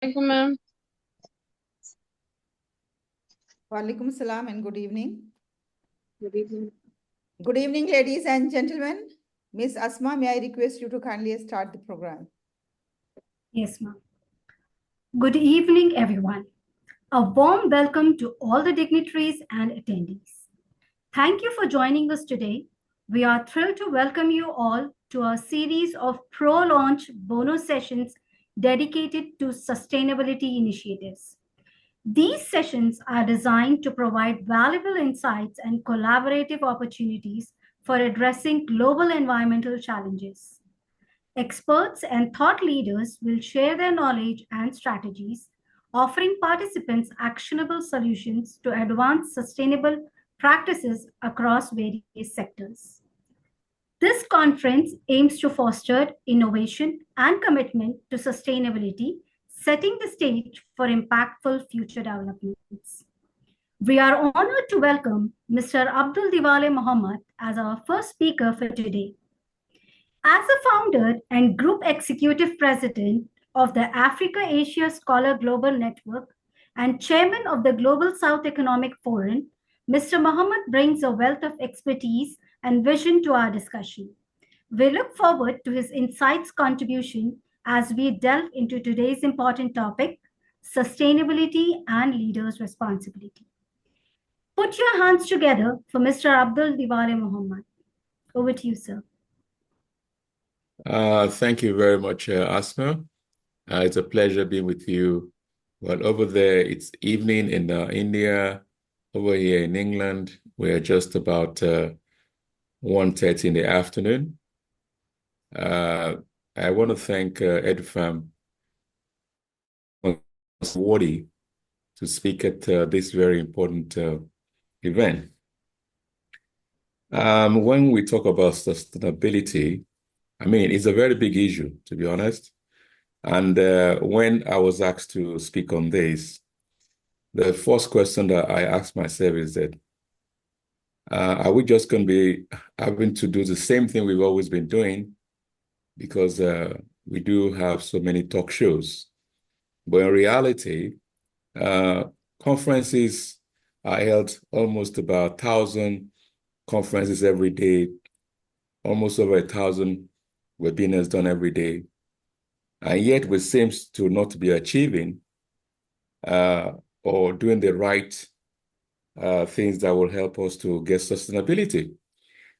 Welcome, ma'am. Walaikum salam and good evening. Good evening. Good evening, ladies and gentlemen. Miss Asma, may I request you to kindly start the program? Yes, ma'am. Good evening, everyone. A warm welcome to all the dignitaries and attendees. Thank you for joining us today. We are thrilled to welcome you all to a series of pro-launch bonus sessions dedicated to sustainability initiatives. These sessions are designed to provide valuable insights and collaborative opportunities for addressing global environmental challenges. Experts and thought leaders will share their knowledge and strategies, offering participants actionable solutions to advance sustainable practices across various sectors. This conference aims to foster innovation and commitment to sustainability, setting the stage for impactful future developments. We are honored to welcome Mr. Abdul Diwale Muhammad as our first speaker for today. As the founder and group executive president of the Africa Asia Scholar Global Network and chairman of the Global South Economic Forum, Mr. Mohammed brings a wealth of expertise and vision to our discussion. We look forward to his insights contribution as we delve into today's important topic, sustainability and leaders' responsibility. Put your hands together for Mr. Abdul Diwale Muhammad. Over to you, sir. Thank you very much, Asma. It's a pleasure being with you. Well, over there, it's evening in India. Over here in England, we're just about 1:30 in the afternoon. I want to thank EduFam Wadi to speak at this very important event. When we talk about sustainability, I mean, it's a very big issue, to be honest. And when I was asked to speak on this, the first question that I asked myself is that, are we just going to be having to do the same thing we've always been doing? Because we do have so many talk shows. But in reality, conferences are held almost about 1,000 conferences every day, almost over 1,000 webinars done every day, and yet we seem to not be achieving or doing the right things that will help us to get sustainability.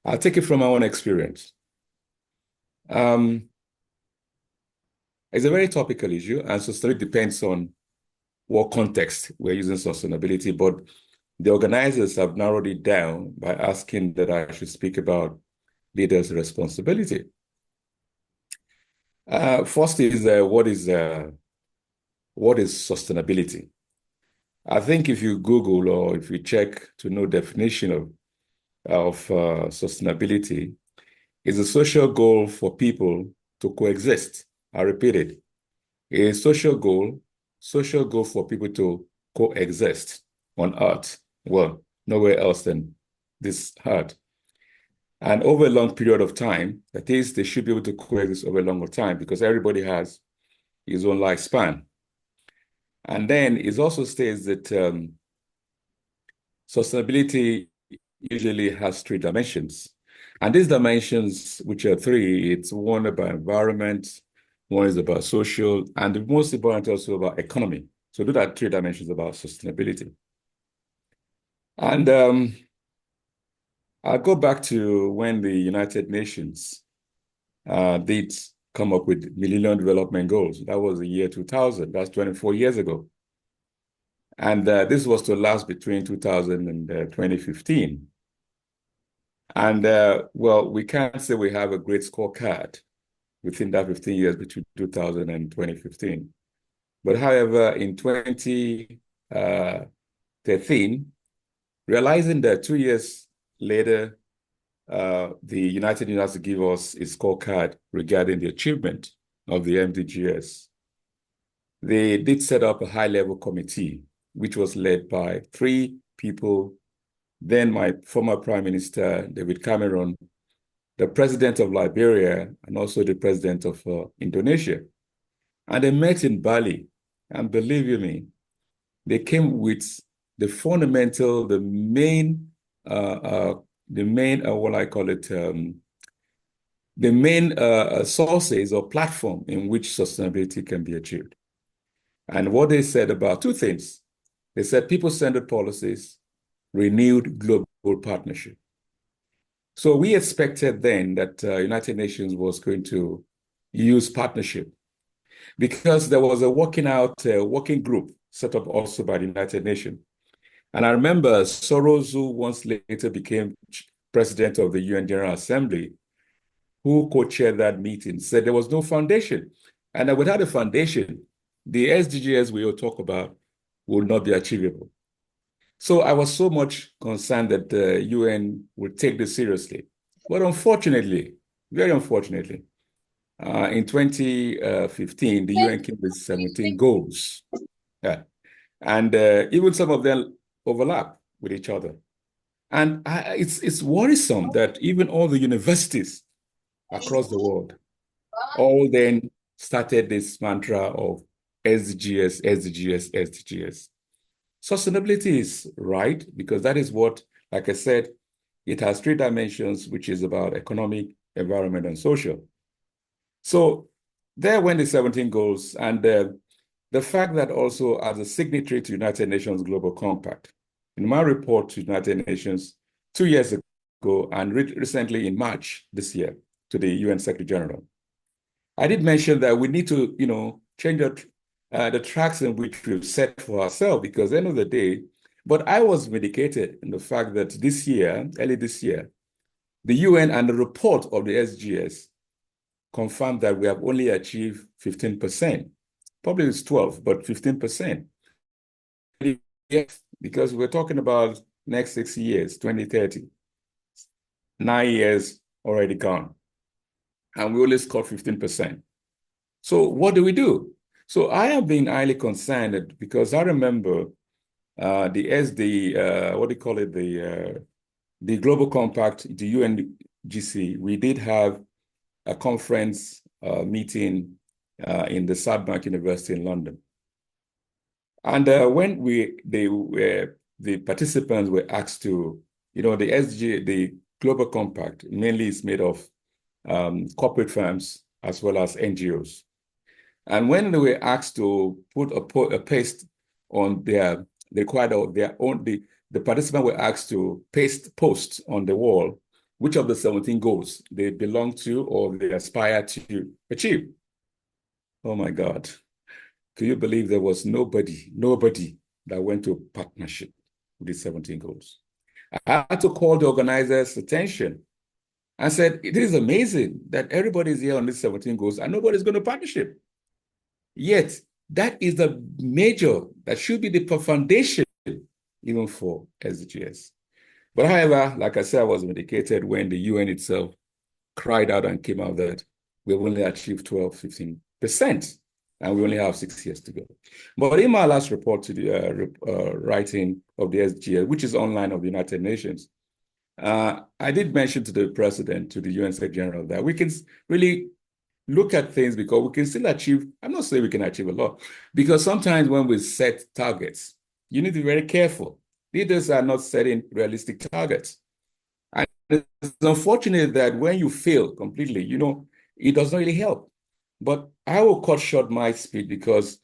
I'll take it from my own experience. It's a very topical issue, and sustainability depends on what context we're using sustainability, but the organizers have narrowed it down by asking that I should speak about leaders' responsibility. First is what is sustainability? I think if you Google or if you check to know definition of sustainability, is a social goal for people to coexist. I repeat it, a social goal for people to coexist on Earth. Well, nowhere else than this Earth. And over a long period of time, that is, they should be able to coexist over a longer time because everybody has his own lifespan. And then it also states that sustainability usually has 3 dimensions. And these dimensions, which are 3, it's one about environment, one is about social, and the most important also about economy. So those are 3 dimensions about sustainability. And I'll go back to when the United Nations did come up with Millennium Development Goals. That was the year 2000. That's 24 years ago. And this was to last between 2000 and 2015. And well, we can't say we have a great scorecard within that 15 years between 2000 and 2015. But however, in 2013, realizing that 2 years later, the United Nations has to give us a scorecard regarding the achievement of the MDGs. They did set up a high-level committee, which was led by 3 people, then my former Prime Minister, David Cameron, the President of Liberia, and also the President of Indonesia. And they met in Bali And believe you me, they came with the fundamental, the main, what I call it, the main sources or platform in which sustainability can be achieved. And what they said about two things. They said people-centered policies, renewed global partnership. So we expected then that United Nations was going to use partnership because there was a working group set up also by the United Nations. And I remember Soros, who once later became president of the UN General Assembly, who co-chaired that meeting, said there was no foundation. And that without a foundation, the SDGs we all talk about would not be achievable. So I was so much concerned that the UN would take this seriously. But unfortunately, very unfortunately, in 2015, the UN came with 17 goals. Yeah. And even some of them overlap with each other. And it's worrisome that even all the universities across the world all then started this mantra of SDGs, SDGs, SDGs. Sustainability is right because that is what, like I said, it has three dimensions, which is about economic, environment, and social. So there went the 17 goals, and the fact that also as a signatory to United Nations Global Compact, in my report to United Nations 2 years ago and recently in March this year to the UN Secretary General, I did mention that we need to, change the tracks in which we've set for ourselves because at the end of the day, but I was vindicated in the fact that early this year, the UN and the report of the SGS confirmed that we have only achieved 15%. Probably it's 12, but 15%. Yes, because we're talking about next 6 years, 2030. 9 years already gone. And we only scored 15%. So what do we do? So I have been highly concerned because I remember the Global Compact, the UNGC, we did have a conference meeting in the South Bank University in London. And when the participants were asked to, the Global Compact mainly is made of corporate firms as well as NGOs. And when they were asked to put a paste on the participants were asked to paste posts on the wall, which of the 17 goals they belong to or they aspire to achieve. Oh my God. Can you believe there was nobody that went to partnership with these 17 goals? I had to call the organizers' attention. I said, it is amazing that everybody's here on these 17 goals and nobody's going to partnership. Yet, that is the major, that should be the foundation even for SDGs. But however, like I said, I was vindicated when the UN itself cried out and came out that we've only achieved 12, 15%, and we only have 6 years to go. But in my last report to the writing of the SDGs, which is online of the United Nations, I did mention to the president, to the UN Secretary General, that we can really look at things because we can still achieve, I'm not saying we can achieve a lot, because sometimes when we set targets, you need to be very careful. Leaders are not setting realistic targets. And it's unfortunate that when you fail completely, it does not really help. But I will cut short my speech because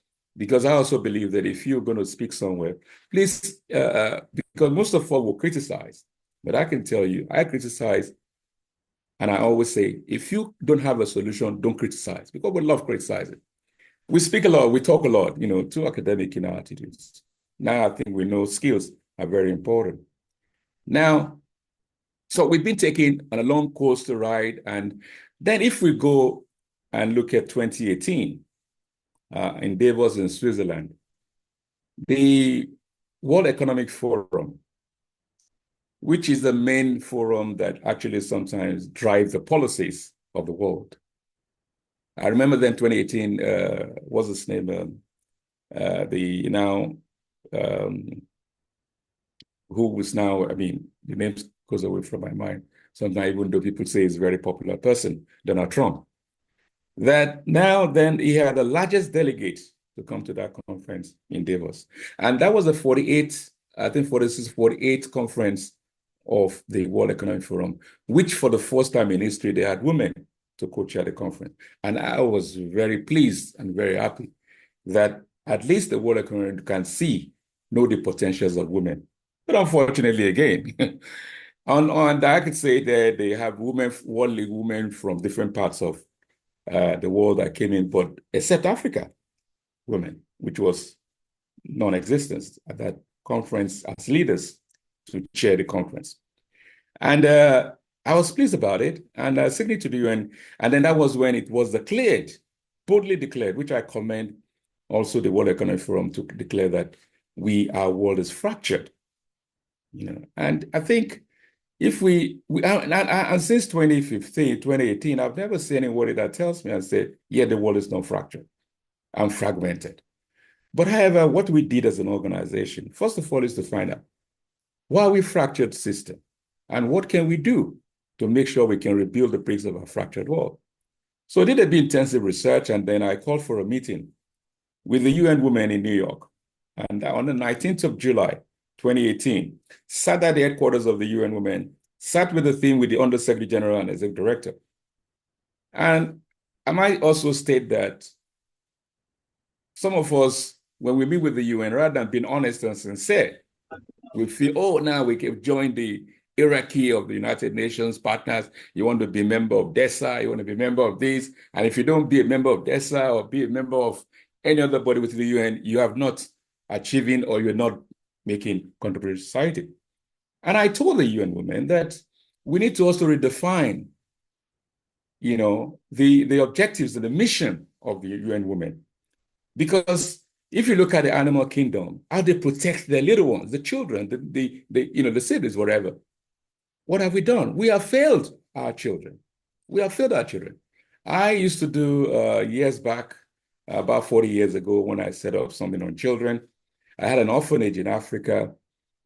I also believe that if you're going to speak somewhere, please, because most of us will criticize, but I can tell you, I criticize. And I always say, if you don't have a solution, don't criticize, because we love criticizing. We speak a lot, we talk a lot, too academic in our attitudes. Now I think we know skills are very important. Now, so we've been taking a long coastal ride. And then if we go and look at 2018 in Davos in Switzerland, the World Economic Forum, which is the main forum that actually sometimes drives the policies of the world. I remember then 2018, what's his name? Who was now, the name goes away from my mind. Sometimes even though people say he's a very popular person, Donald Trump. That now then he had the largest delegate to come to that conference in Davos. And that was the 48th, I think 46th, 48th conference of the World Economic Forum, which for the first time in history, they had women to co-chair the conference. And I was very pleased and very happy that at least the World Economic can know the potentials of women. But unfortunately, again, on I could say that they have worldly women from different parts of the world that came in, but except Africa women, which was non-existent at that conference as leaders to chair the conference. And I was pleased about it, and I signed it to the UN. And then that was when it was declared, boldly declared, which I commend also the World Economic Forum to declare that our world is fractured. And I think if and since 2015, 2018, I've never seen anybody that tells me and said, yeah, the world is not fractured and fragmented. But however, what we did as an organization, first of all, is to find out why we fractured system and what can we do to make sure we can rebuild the bricks of our fractured world. So I did a bit intensive research, and then I called for a meeting with the UN Women in New York. And on the 19th of July, 2018, sat at the headquarters of the UN Women, sat with the theme with the Undersecretary General and Executive Director. And I might also state that some of us, when we meet with the UN, rather than being honest and sincere, we feel, oh, now we can join the hierarchy of the United Nations partners. You want to be a member of DESA, you want to be a member of this. And if you don't be a member of DESA or be a member of any other body within the UN, you have not achieving or you're not making contribution to society. And I told the UN Women that we need to also redefine, the objectives and the mission of the UN Women. Because if you look at the animal kingdom, how they protect their little ones, the children, the siblings, whatever. What have we done? We have failed our children. We have failed our children. I used to do years back, about 40 years ago, when I set up something on children. I had an orphanage in Africa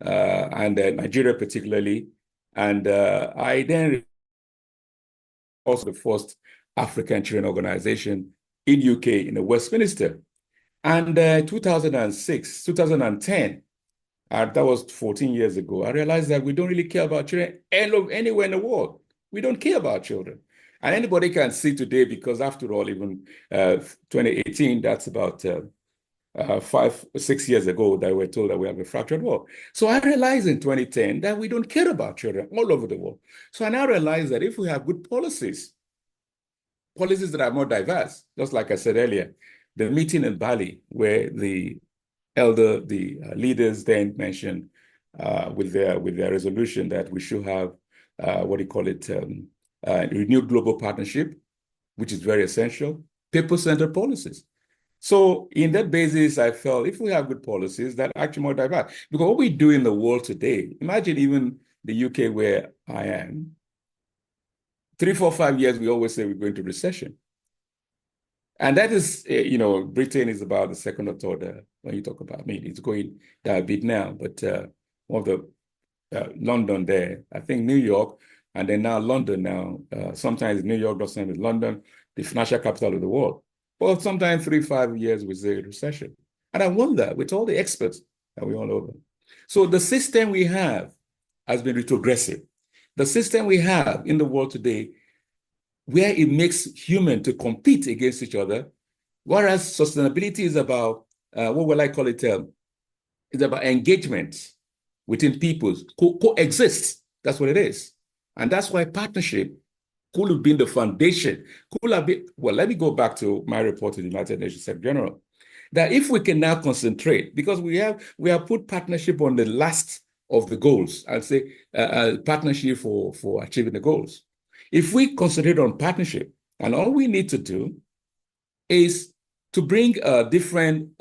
and Nigeria particularly. And I then also the first African children organization in UK, in the Westminster. And 2006, 2010, that was 14 years ago, I realized that we don't really care about children anywhere in the world. We don't care about children. And anybody can see today, because after all, even 2018, that's about 5-6 years ago that we were told that we have a fractured world. So I realized in 2010 that we don't care about children all over the world. So I now realize that if we have good policies that are more diverse, just like I said earlier, the meeting in Bali, where the leaders then mentioned with their resolution that we should have renewed global partnership, which is very essential, people-centered policies. So in that basis, I felt if we have good policies, that actually more diverse. Because what we do in the world today, imagine even the UK where I am, 3, 4, 5 years, we always say we're going to recession. And that is, Britain is about the second or third when you talk about, it's going down a bit now, but one of the London there, I think New York, and then now London now, sometimes New York, sometimes London, the financial capital of the world. Well, sometimes 3, 5 years we say recession. And I wonder, with all the experts that we all over, so the system we have has been retrogressive. The system we have in the world today, where it makes human to compete against each other, whereas sustainability is about, what will I call it? It's about engagement within peoples, coexist. That's what it is. And that's why partnership could have been the foundation, let me go back to my report to the United Nations Secretary General, that if we can now concentrate, because we have put partnership on the last of the goals, I'd say partnership for achieving the goals. If we concentrate on partnership, and all we need to do is to bring different,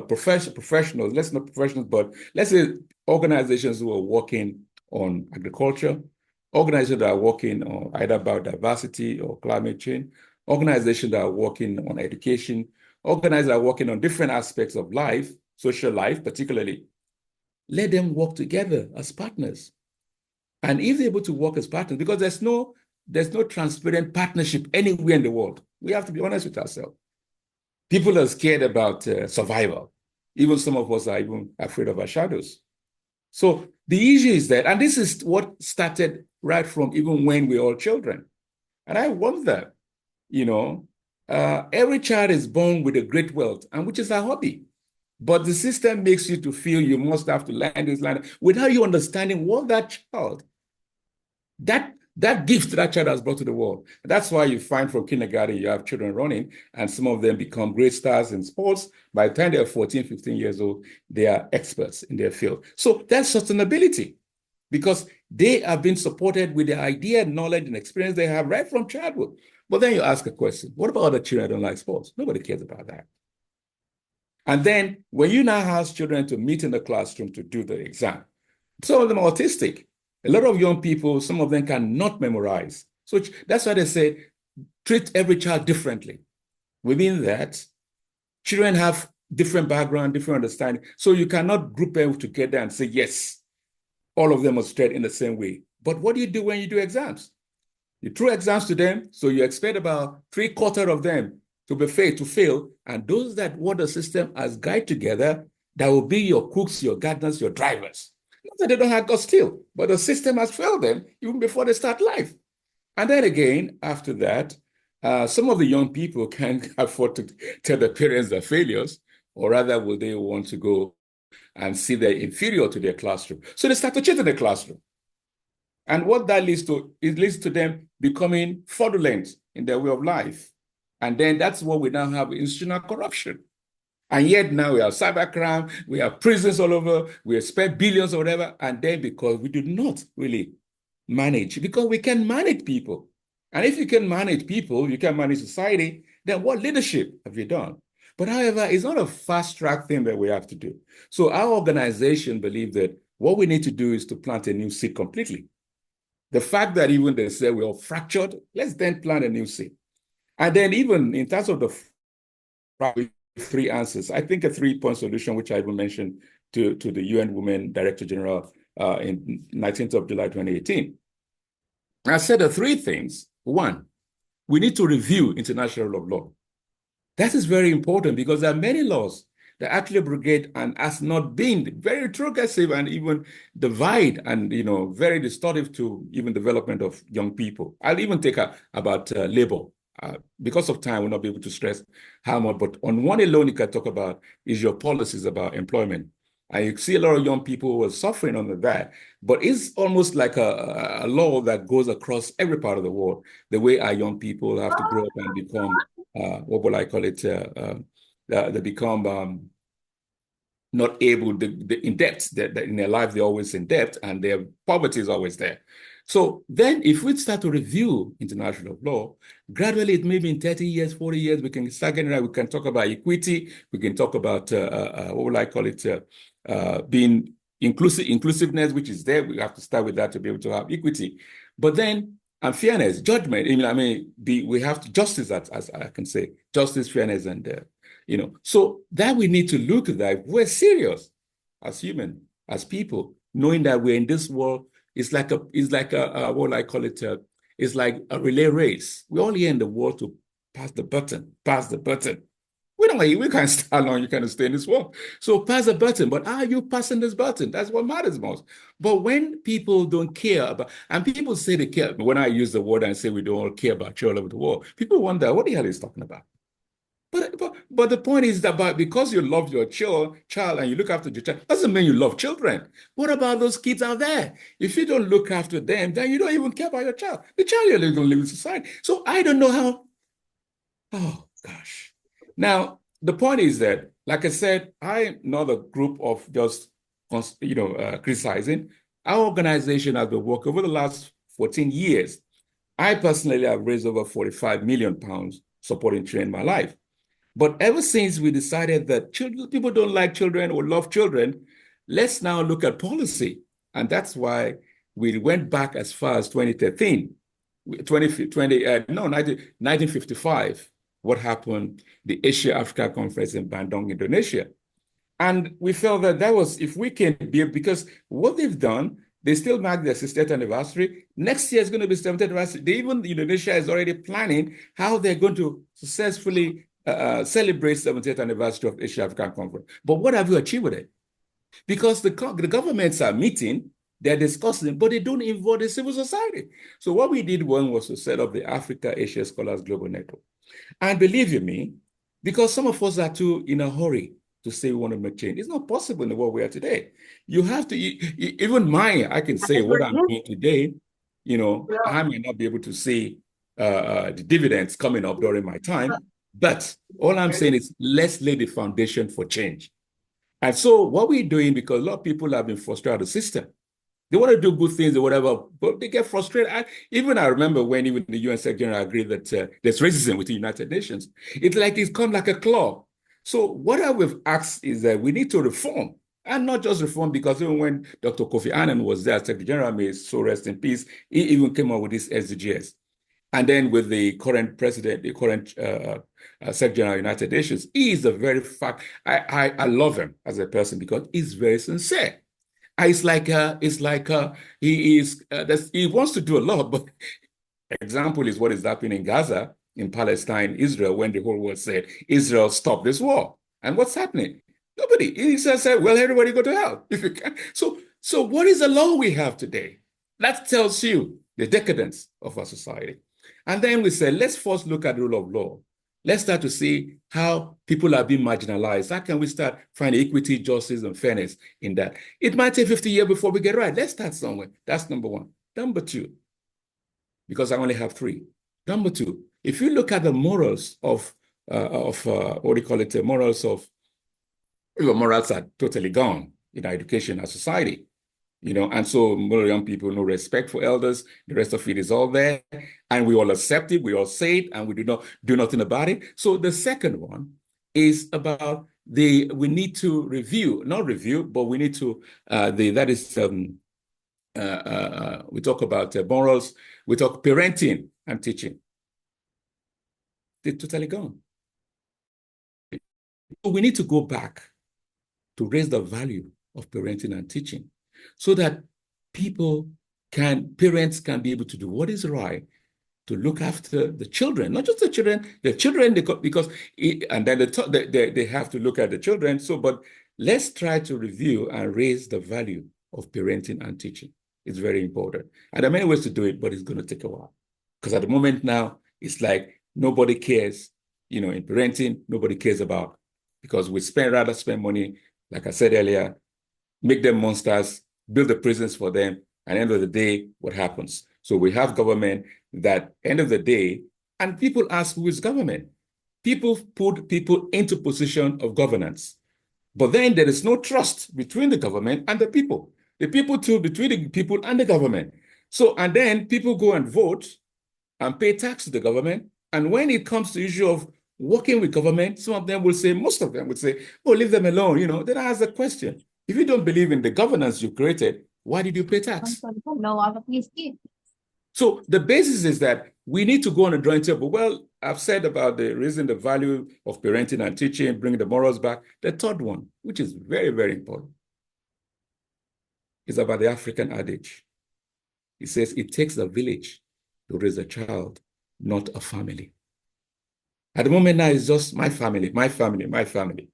professionals, let's not professionals, but let's say organizations who are working on agriculture, organizations that are working on either biodiversity or climate change, organizations that are working on education, organizations that are working on different aspects of life, social life particularly. Let them work together as partners. And if they're able to work as partners, because there's no transparent partnership anywhere in the world. We have to be honest with ourselves. People are scared about survival. Even some of us are even afraid of our shadows. So the issue is that, and this is what started right from even when we were all children. And I wonder, every child is born with a great wealth, and which is a hobby. But the system makes you to feel you must have to learn this, learn without you understanding what that child, that gift that child has brought to the world. That's why you find from kindergarten, you have children running, and some of them become great stars in sports. By the time they're 14, 15 years old, they are experts in their field. So that's sustainability, because they have been supported with the idea, knowledge, and experience they have right from childhood. But then you ask a question, what about other children that don't like sports? Nobody cares about that. And then when you now ask children to meet in the classroom to do the exam, some of them are autistic. A lot of young people, some of them cannot memorize. So that's why they say, treat every child differently. Within that, children have different background, different understanding. So you cannot group them together and say, yes, all of them are treated in the same way. But what do you do when you do exams? You throw exams to them, so you expect about 3/4 of them to fail. And those that what the system has guided together, that will be your cooks, your gardeners, your drivers. Not that they don't have God still, but the system has failed them even before they start life. And then again, after that, some of the young people can't afford to tell their parents they're failures, or rather will they want to go and see they're inferior to their classroom. So they start to cheat in the classroom. And what that leads to, it leads to them becoming fraudulent in their way of life. And then that's what we now have, institutional corruption. And yet now we have cybercrime, we have prisons all over, we spend billions or whatever, and then because we do not really manage, because we can manage people. And if you can manage people, you can manage society, then what leadership have you done? But however, it's not a fast-track thing that we have to do. So our organization believes that what we need to do is to plant a new seed completely. The fact that even they say we're all fractured, let's then plant a new seed. And then even in terms of the 3 answers, I think a 3-point solution, which I even mentioned to the UN Women Director General in 19th of July 2018. I said the 3 things. 1, we need to review international rule of law. That is very important because there are many laws that actually abrogate and has not been very retrogressive and even divide and very distortive to even development of young people. I'll even take about labor. Because of time, we'll not be able to stress how much, but on one alone you can talk about is your policies about employment. And you see a lot of young people who are suffering under that, but it's almost like a law that goes across every part of the world, the way our young people have to grow up and become, what will I call it, they become not able, in debt, that in their life they're always in debt and their poverty is always there. So then if we start to review international law, gradually it may be in 30 years, 40 years, we can start getting right. We can talk about equity. We can talk about, what will I call it, being inclusiveness, which is there. We have to start with that to be able to have equity. But then, and fairness, judgment, we have to, justice, as I can say, justice, fairness, and, so that we need to look at that. We're serious as human, as people, knowing that we're in this world. It's like a what will I call it? It's like a relay race. We're all here in the world to pass the button. We can't stay long. You can't stay in this world. So pass the button. But are you passing this button? That's what matters most. But when people don't care about, and people say they care, when I use the word and say we don't care about children all over the world, people wonder what the hell he's talking about. But the point is that because you love your child and you look after your child, doesn't mean you love children. What about those kids out there? If you don't look after them, then you don't even care about your child. The child you're going to live in society. So I don't know how. Oh gosh. Now the point is that, like I said, I'm not a group of just criticizing. Our organization has been working over the last 14 years. I personally have raised over 45 million pounds supporting children in my life. But ever since we decided that people don't like children or love children, let's now look at policy. And that's why we went back as far as 2013, 1955, what happened, the Asia-Africa Conference in Bandung, Indonesia. And we felt that was, if we can be, because what they've done, they still mark their 60th anniversary. Next year is going to be 70th anniversary. Indonesia is already planning how they're going to successfully celebrate 70th anniversary of Asia African Conference. But what have you achieved with it? Because the governments are meeting, they're discussing, but they don't involve the civil society. So what we did was to set up the Africa Asia Scholars Global Network. And believe you me, because some of us are too in a hurry to say we want to make change. It's not possible in the world we are today. You have to, even I can say what I'm doing today, I may not be able to see the dividends coming up during my time, but all I'm saying is let's lay the foundation for change. And so what we're doing, because a lot of people have been frustrated with the system, they want to do good things or whatever, but they get frustrated. I remember when even the UN Secretary General agreed that there's racism within the United Nations. It's like it's come like a claw. So what I would ask is that we need to reform, and not just reform, because even when Dr. Kofi Annan was there, Secretary General, may so rest in peace, he even came up with this SDGs. And then with the current president, the current Secretary General of the United Nations, he is a very fact. I love him as a person because he's very sincere. It's like he wants to do a lot, but example is what is happening in Gaza, in Palestine, Israel, when the whole world said, Israel, stop this war. And what's happening? Nobody. He said, well, everybody go to hell if you can. So what is the law we have today? That tells you the decadence of our society. And then we said, let's first look at the rule of law. Let's start to see how people are being marginalized. How can we start finding equity, justice, and fairness in that? It might take 50 years before we get right. Let's start somewhere. That's number one. Number two, because I only have three. Number two, if you look at the morals of what do you call it? Morals are totally gone in our education, our society. And so more young people, no respect for elders. The rest of it is all there. And we all accept it. We all say it, and we do not do nothing about it. So the second one is about we need to not review, but we need to, we talk about morals, we talk parenting and teaching. They're totally gone. So we need to go back to raise the value of parenting and teaching, so that parents can be able to do what is right, to look after the children, not just the children, because and then they have to look at the children. But let's try to review and raise the value of parenting and teaching. It's very important. And there are many ways to do it, but it's going to take a while. Because at the moment now, it's like nobody cares, in parenting, nobody cares about, because we rather spend money, like I said earlier, make them monsters, build the prisons for them, and at the end of the day, what happens? So we have government that, end of the day, and people ask, who is government? People put people into position of governance. But then there is no trust between the government and the people. The people too, between the people and the government. So, and then people go and vote and pay tax to the government. And when it comes to the issue of working with government, most of them would say, oh, leave them alone. Then I ask the question. If you don't believe in the governance you created, why did you pay tax? So the basis is that we need to go on a drawing table. Well, I've said about raising the value of parenting and teaching, bringing the morals back. The third one, which is very, very important, is about the African adage. It says it takes a village to raise a child, not a family. At the moment now, it's just my family, my family, my family.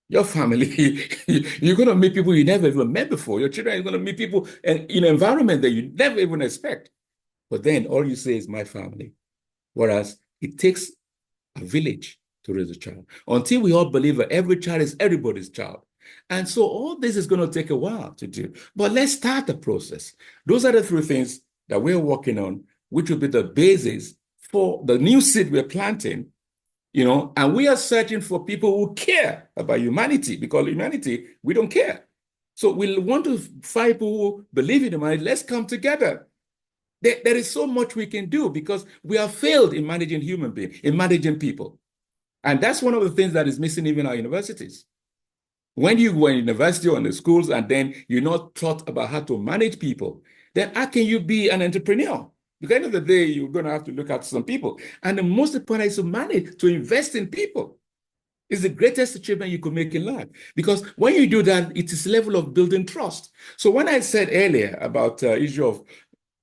Your family, you're going to meet people you never even met before. Your children are going to meet people in an environment that you never even expect. But then all you say is my family. Whereas it takes a village to raise a child. Until we all believe that every child is everybody's child. And so all this is going to take a while to do. But let's start the process. Those are the three things that we're working on, which will be the basis for the new seed we're planting. And we are searching for people who care about humanity, because humanity, we don't care. So we want to find people who believe in humanity. Let's come together. There is so much we can do, because we have failed in managing human beings, in managing people. And that's one of the things that is missing even in our universities. When you go in university or in the schools and then you're not taught about how to manage people, then how can you be an entrepreneur? Because at the end of the day, you're going to have to look at some people. And the most important is to manage, to invest in people. It's the greatest achievement you could make in life. Because when you do that, it is a level of building trust. So when I said earlier about the issue of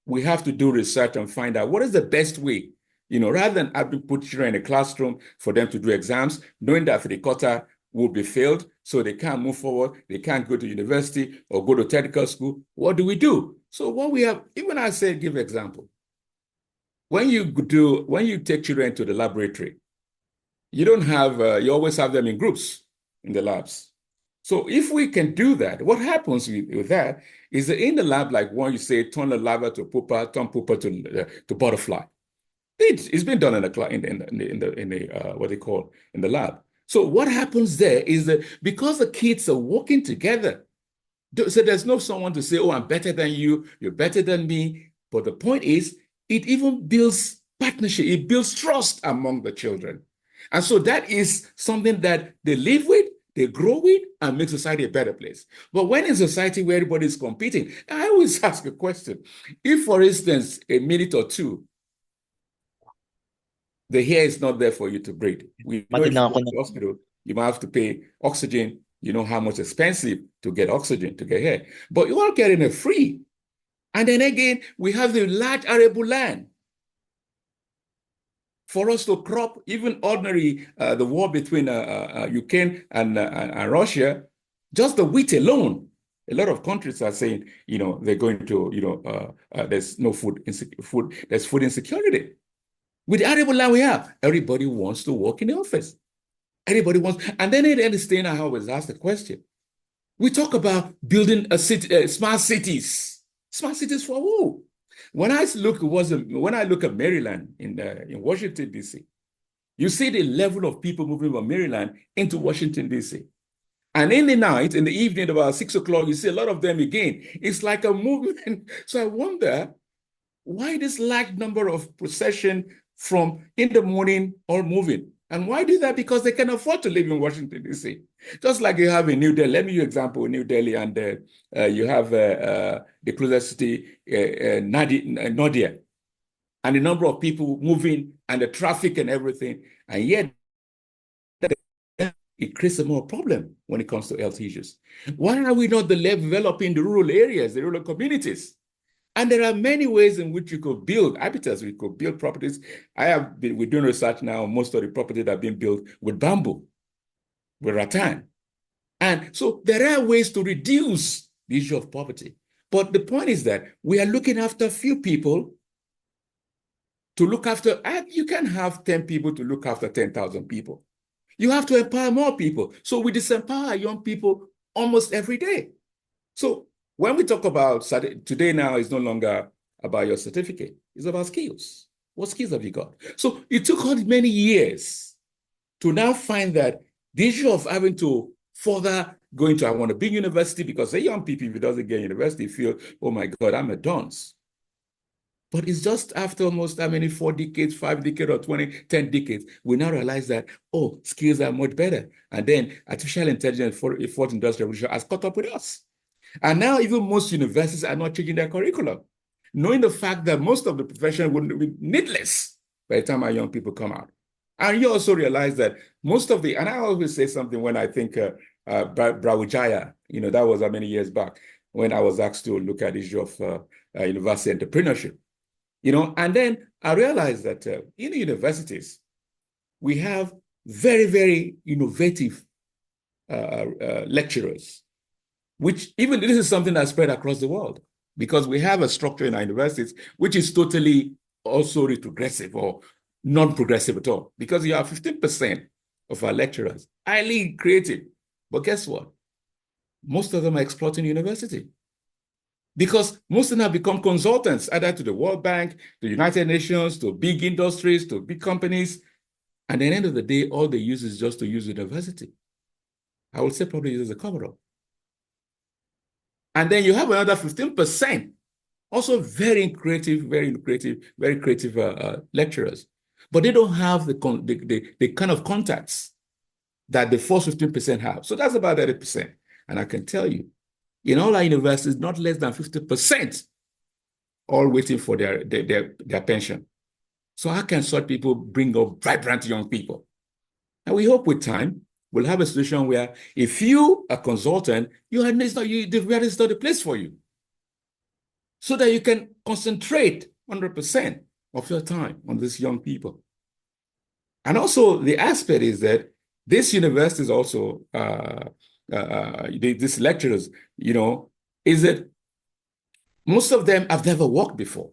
we have to do research and find out what is the best way rather than having put children in a classroom for them to do exams, knowing that for the quarter will be failed, so they can't move forward, they can't go to university or go to technical school. What do? So what we have, even I say, give example. When you take children to the laboratory, you don't have, you always have them in groups in the labs. So if we can do that, what happens with that is that in the lab, like when you say, turn the larva to pupa, turn pupa to butterfly. It's been done in the what they call in the lab. So what happens there is that because the kids are working together, so there's no someone to say, oh, I'm better than you, you're better than me. But the point is, it even builds partnership, it builds trust among the children. And so that is something that they live with, they grow with, and make society a better place. But when in society where everybody is competing, I always ask a question. If, for instance, a minute or two, the hair is not there for you to breathe. We know if you go to the hospital, you might have to pay oxygen. You know how much expensive to get oxygen, to get hair. But you are getting it free. And then again, we have the large arable land for us to crop even ordinary, the war between Ukraine and Russia, just the wheat alone. A lot of countries are saying, they're going to, there's no there's food insecurity. With the arable land we have, everybody wants to work in the office. Everybody wants, and then at the stage, I always ask the question. We talk about building smart cities. Smart cities for who? When I look at Maryland in Washington, D.C., you see the level of people moving from Maryland into Washington, D.C. And in the night, in the evening, about 6 o'clock, you see a lot of them again. It's like a movement. So I wonder why this large number of procession from in the morning all moving. And why do that? Because they can afford to live in Washington, D.C. Just like you have in New Delhi. Let me give you an example in New Delhi, and you have the closest city, Nadia, and the number of people moving and the traffic and everything. And yet, it creates a more problem when it comes to health issues. Why are we not developing the rural areas, the rural communities? And there are many ways in which you could build habitats, we could build properties. We're doing research now, most of the properties that have been built with bamboo, with rattan. And so there are ways to reduce the issue of poverty. But the point is that we are looking after a few people to look after, and you can have 10 people to look after 10,000 people. You have to empower more people. So we disempower young people almost every day. So when we talk about today now, is no longer about your certificate. It's about skills. What skills have you got? So it took all many years to now find that the issue of having to further go into, I want a big university, because the young people, if it doesn't get university, feel, oh my God, I'm a dunce. But it's just after almost how many, 4 decades, 5 decades, or 20, 10 decades, we now realize that, oh, skills are much better. And then artificial intelligence, fourth industrial revolution has caught up with us. And now even most universities are not changing their curriculum, knowing the fact that most of the profession would be needless by the time our young people come out. And you also realize that most of and I always say something when I think Brawijaya, that was how many years back, when I was asked to look at the issue of university entrepreneurship. And then I realized that in the universities, we have very, very innovative lecturers, which even this is something that's spread across the world, because we have a structure in our universities which is totally also retrogressive or non-progressive at all, because you have 15% of our lecturers highly creative. But guess what? Most of them are exploiting university, because most of them have become consultants, either to the World Bank, the United Nations, to big industries, to big companies. And at the end of the day, all they use is just to use university. I would say probably use as a cover-up. And then you have another 15%, also very creative lecturers. But they don't have the kind of contacts that the first 15% have. So that's about 30%. And I can tell you, in all our universities, not less than 50% all waiting for their pension. So how can such people bring up vibrant young people? And we hope with time, we'll have a solution where if you are a consultant, the reality is not the place for you. So that you can concentrate 100% of your time on these young people. And also the aspect is that this university is also, these lecturers, is that most of them have never worked before.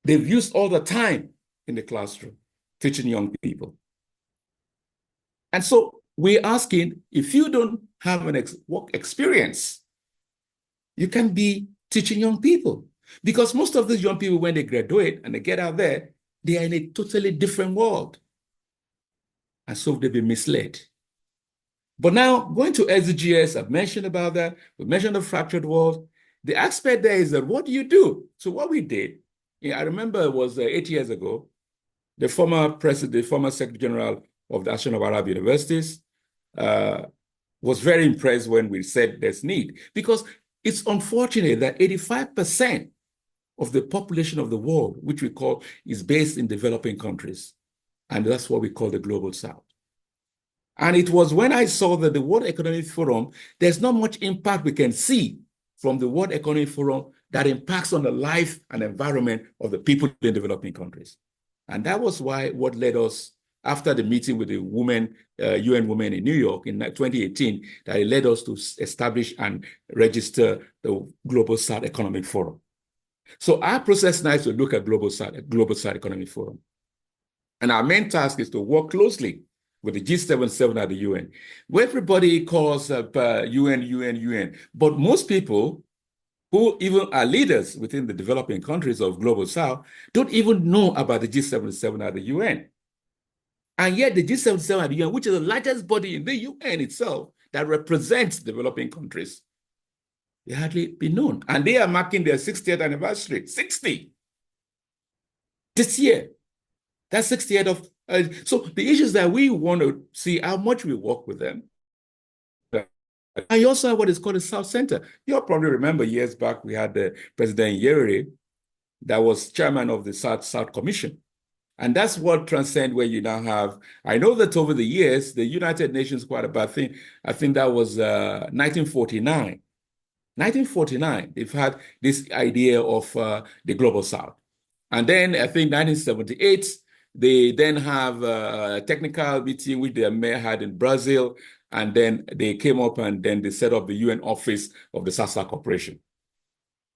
They've used all the time in the classroom teaching young people. And so we're asking, if you don't have an work experience, you can be teaching young people. Because most of these young people, when they graduate and they get out there, they are in a totally different world. And so they've been misled. But now, going to SDGs, I've mentioned about that. We mentioned the fractured world. The aspect there is that what do you do? So what we did, I remember it was 8 years ago, the former president, the former Secretary General of the Association of Arab Universities was very impressed when we said there's need. Because it's unfortunate that 85% of the population of the world, which we call, is based in developing countries. And that's what we call the Global South. And it was when I saw that the World Economic Forum, there's not much impact we can see from the World Economic Forum that impacts on the life and environment of the people in developing countries. And that was what led us, after the meeting with the women, UN Women in New York in 2018, that it led us to establish and register the Global South Economic Forum. So our process now is to look at Global South Economic Forum. And our main task is to work closely with the G77 at the UN, where everybody calls up UN. But most people who even are leaders within the developing countries of Global South don't even know about the G77 at the UN. And yet the G77 at the UN, which is the largest body in the UN itself that represents developing countries, they hardly be known. And they are marking their 60th anniversary, 60, this year. That's 60th of, so the issues that we want to see how much we work with them. And you also have what is called the South Center. You'll probably remember years back, we had the President Yerere that was chairman of the South Commission. And that's what transcends where you now have, I know that over the years, the United Nations, quite a bad thing, I think that was 1949. 1949, they've had this idea of the Global South. And then I think 1978, they then have a technical meeting which the mayor had in Brazil, and then they came up and then they set up the UN office of the South Corporation,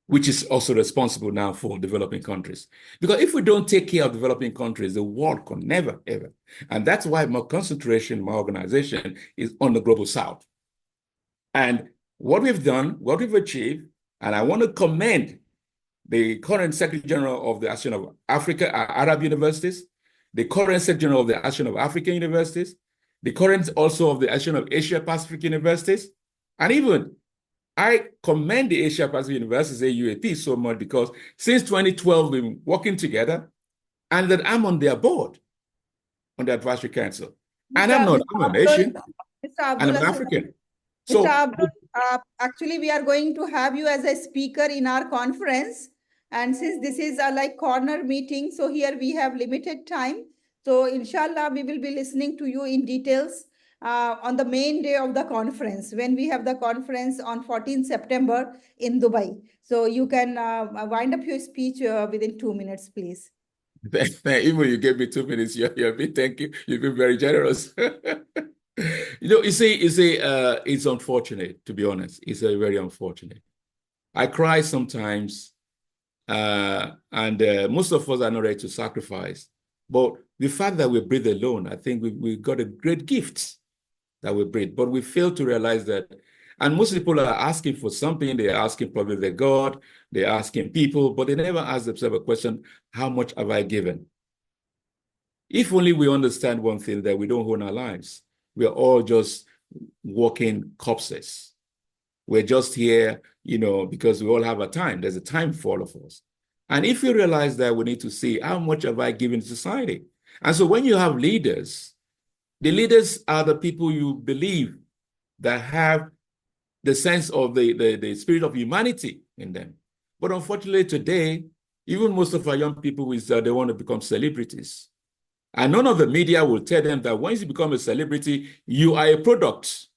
which is also responsible now for developing countries. Because if we don't take care of developing countries, the world can never, ever. And that's why my concentration, my organization is on the Global South. And what we've done, what we've achieved, and I want to commend the current Secretary General of the Association of Arab Universities, the current Secretary General of the Association of African Universities, the current also of the Association of Asia Pacific Universities, and even I commend the Asia Pacific Universities, AUAP, so much because since 2012, we've been working together, and that I'm on their board, on the advisory council. And I'm an Asian, and I'm African. So, Mr. Abdul, actually, we are going to have you as a speaker in our conference. And since this is a like corner meeting, so here we have limited time. So inshallah, we will be listening to you in details on the main day of the conference, when we have the conference on 14 September in Dubai. So you can wind up your speech within 2 minutes, please. Even you gave me 2 minutes, thank you. You've been very generous. You see, it's unfortunate, to be honest. It's very unfortunate. I cry sometimes, and most of us are not ready to sacrifice. But the fact that we breathe alone, I think we got a great gift that we breathe. But we fail to realize that. And most people are asking for something. They're asking probably their God. They're asking people, but they never ask themselves a question, how much have I given? If only we understand one thing, that we don't own our lives. We're all just walking corpses. We're just here, because we all have a time. There's a time for all of us. And if you realize that, we need to see how much have I given to society. And so when you have leaders, the leaders are the people you believe that have the sense of the spirit of humanity in them. But unfortunately today, even most of our young people, they want to become celebrities. And none of the media will tell them that once you become a celebrity, you are a product.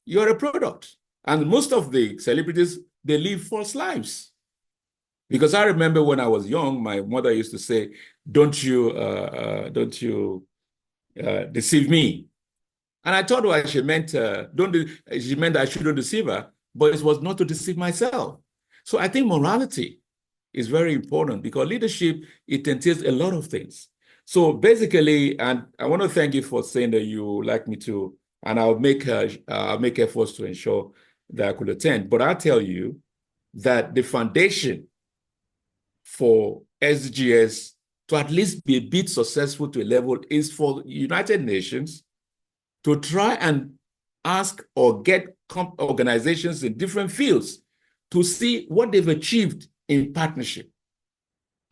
You are a product. And most of the celebrities, they live false lives. Because I remember when I was young, my mother used to say, don't you deceive me. And I told her she meant she meant I shouldn't deceive her, but it was not to deceive myself. So I think morality is very important because leadership, it entails a lot of things. So basically, and I want to thank you for saying that you like me to, and I'll make efforts to ensure that I could attend. But I'll tell you that the foundation for SDGs to at least be a bit successful to a level is for United Nations to try and ask or get organizations in different fields to see what they've achieved in partnership.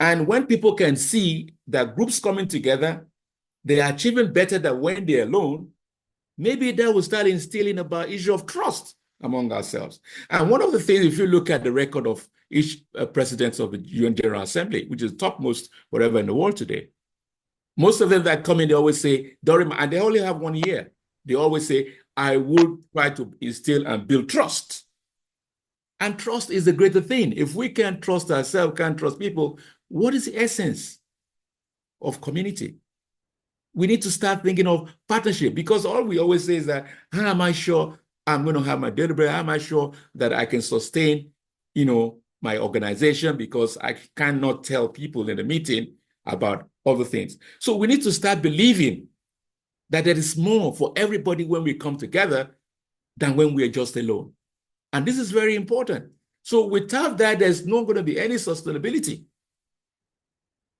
And when people can see that groups coming together, they are achieving better than when they're alone, maybe that will start instilling about issue of trust among ourselves. And one of the things, if you look at the record of each president of the UN General Assembly, which is topmost whatever in the world today, most of them that come in, they always say, and they only have 1 year. They always say, I would try to instill and build trust. And trust is the greater thing. If we can't trust ourselves, can't trust people, what is the essence of community? We need to start thinking of partnership, because all we always say is that, how am I sure I'm going to have my daily bread? How am I sure that I can sustain, my organization, because I cannot tell people in the meeting about other things. So we need to start believing that there is more for everybody when we come together than when we are just alone. And this is very important. So without that, there's not going to be any sustainability.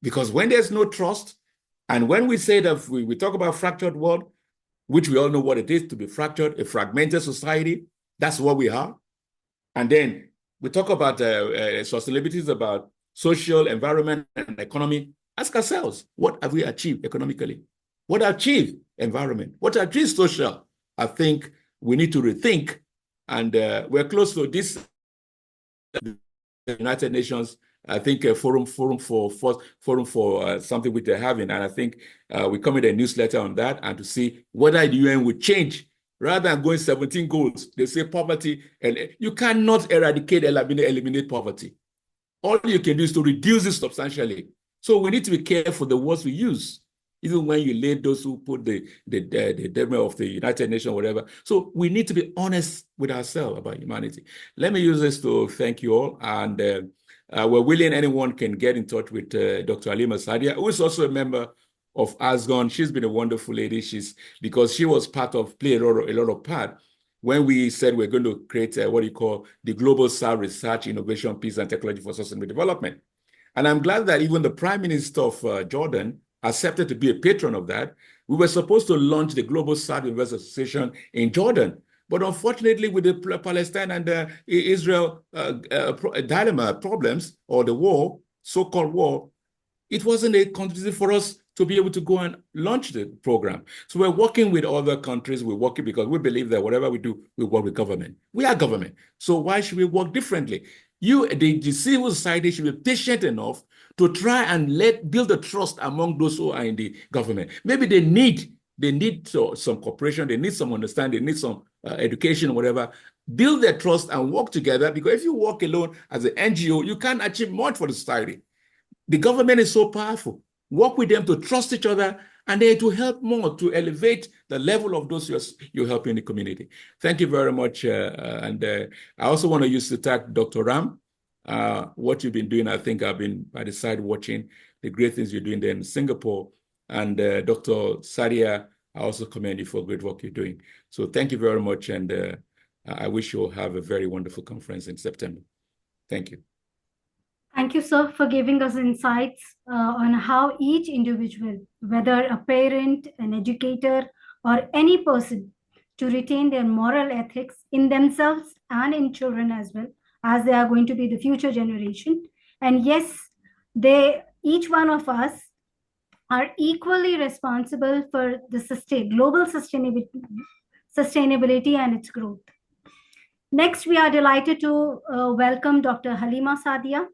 Because when there's no trust, and when we say that we talk about fractured world, which we all know what it is to be fractured, a fragmented society, that's what we are. And then we talk about sustainability is about social, environment, and economy. Ask ourselves, what have we achieved economically? What achieved environment? What achieved social? I think we need to rethink, and we're close to this United Nations, I think a forum for something which they're having, and I think we come with a newsletter on that, and to see whether the UN would change rather than going 17 goals. They say poverty, and you cannot eliminate poverty. All you can do is to reduce it substantially. So we need to be careful the words we use, even when you lay those who put the demo of the United Nations, whatever. So we need to be honest with ourselves about humanity. Let me use this to thank you all. And we're willing anyone can get in touch with Dr. Halima Sadia, who is also a member of ASGON. She's been a wonderful lady. Because she was played a lot of part when we said we're going to create what you call the Global South Research, Innovation, Peace, and Technology for Sustainable Development. And I'm glad that even the Prime Minister of Jordan accepted to be a patron of that. We were supposed to launch the Global South Investors Association in Jordan, but unfortunately, with the Palestine and Israel dilemma problems, or the war, so-called war, it wasn't a conducive for us to be able to go and launch the program. So we're working with other countries. We're working because we believe that whatever we do, we work with government. We are government. So why should we work differently? The civil society should be patient enough to try and build a trust among those who are in the government. Maybe they need some cooperation, they need some understanding, they need some education, whatever. Build their trust and work together, because if you work alone as an NGO, you can't achieve much for the society. The government is so powerful. Work with them to trust each other, and they to help more to elevate the level of those you're helping in the community. Thank you very much. And I also want to use to thank Dr. Ram. What you've been doing, I think I've been by the side watching the great things you're doing there in Singapore. And Dr. Sadia, I also commend you for great work you're doing. So thank you very much. And I wish you'll have a very wonderful conference in September. Thank you. Thank you, sir, for giving us insights on how each individual, whether a parent, an educator, or any person, to retain their moral ethics in themselves and in children as well, as they are going to be the future generation. And yes, each one of us are equally responsible for the global sustainability and its growth. Next, we are delighted to welcome Dr. Halima Sadia,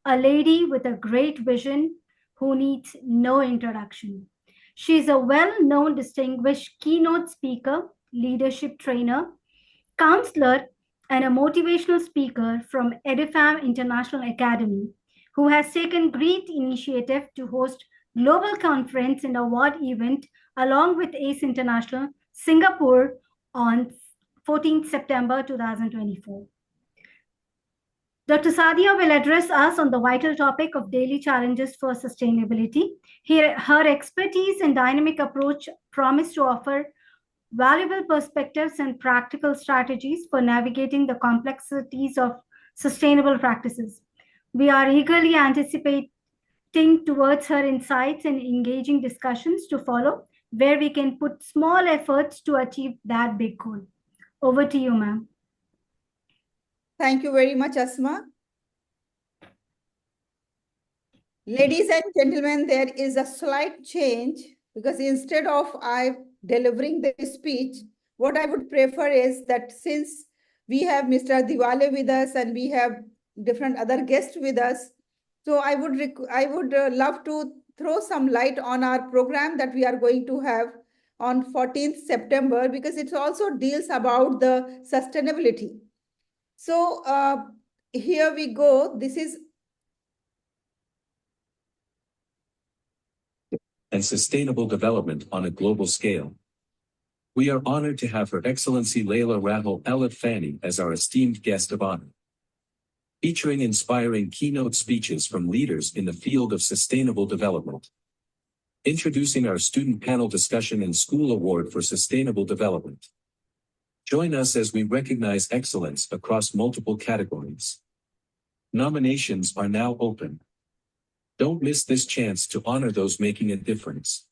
a lady with a great vision who needs no introduction. She is a well-known distinguished keynote speaker, leadership trainer, counselor, and a motivational speaker from Edifam International Academy, who has taken great initiative to host global conference and award event along with ACE International, Singapore on 14th September 2024. Dr. Sadia will address us on the vital topic of daily challenges for sustainability. Her expertise and dynamic approach promise to offer valuable perspectives and practical strategies for navigating the complexities of sustainable practices. We are eagerly anticipating towards her insights and engaging discussions to follow, where we can put small efforts to achieve that big goal. Over to you, ma'am. Thank you very much, Asma. Ladies and gentlemen, there is a slight change because instead of I delivering the speech, what I would prefer is that since we have Mr. Diwale with us and we have different other guests with us, so I would love to throw some light on our program that we are going to have on 14th September because it also deals about the sustainability. So here we go. This is and sustainable development on a global scale. We are honored to have Her Excellency Laila Rahul Al-Fani as our esteemed guest of honor. Featuring inspiring keynote speeches from leaders in the field of sustainable development. Introducing our student panel discussion and school award for sustainable development. Join us as we recognize excellence across multiple categories. Nominations are now open. Don't miss this chance to honor those making a difference.